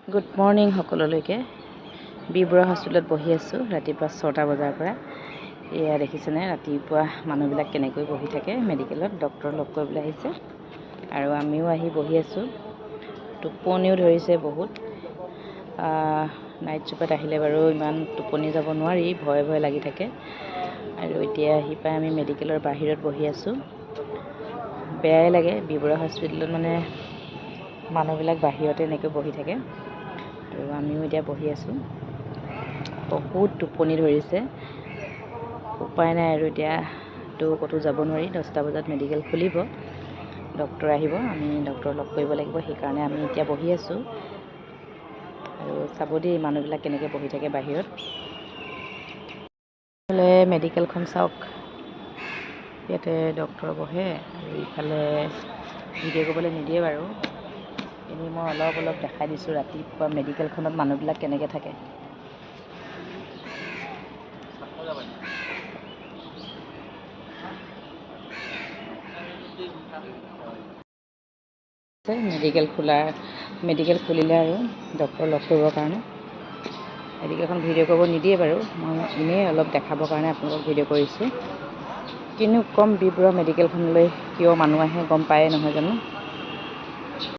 Good morning সকলোলৈকে। বিবৰুৱা হস্পিটেলত বহি আছোঁ ৰাতিপুৱা 6টা বজাৰ পৰা। এয়া দেখিছেনে ৰাতিপুৱা মানুহবিলাক কেনেকৈ বহি থাকে মেডিকেলত, ডক্টৰ লগ কৰিবলৈ আহিছে আৰু আমিও আহি বহি আছোঁ। টোপনিও ধৰিছে বহুত। নাইট চুপাৰত আহিলে বাৰু ইমান টোপনি যাব নোৱাৰি, ভয় ভয় লাগি থাকে। আৰু এতিয়া আহি পাই আমি মেডিকেলৰ বাহিৰত বহি আছোঁ। বেয়াই লাগে, বিবৰুৱা হস্পিটেলত মানে মানুহবিলাক বাহিৰতে এনেকৈ বহি থাকে আৰু আমিও এতিয়া বহি আছোঁ। বহুত টোপনি ধৰিছে, উপায় নাই আৰু এতিয়াতো ক'তো যাব নোৱাৰি। 10টা বজাত মেডিকেল খুলিব, ডক্টৰ আহিব, আমি ডক্টৰ লগ কৰিব লাগিব। সেইকাৰণে আমি এতিয়া বহি আছোঁ আৰু চাব দেই মানুহবিলাক কেনেকৈ বহি থাকে বাহিৰত। মেডিকেলখন চাওক, ইয়াতে ডক্টৰ বহে আৰু ইফালে ভিডিঅ' কৰিবলৈ নিদিয়ে বাৰু। এনেই মই অলপ দেখাই দিছোঁ ৰাতিপুৱা মেডিকেলখনত মানুহবিলাক কেনেকৈ থাকে। মেডিকেল খুলিলে আৰু ডক্টৰ লগ কৰিবৰ কাৰণে। মেডিকেলখন ভিডিঅ' কৰিব নিদিয়ে বাৰু, মই এনেই অলপ দেখাবৰ কাৰণে আপোনালোকক ভিডিঅ' কৰিছোঁ। কিনো ক'ম, বিবৰুৱা মেডিকেলখনলৈ কিয় মানুহ আহে গম পায়ে নহয় জানো।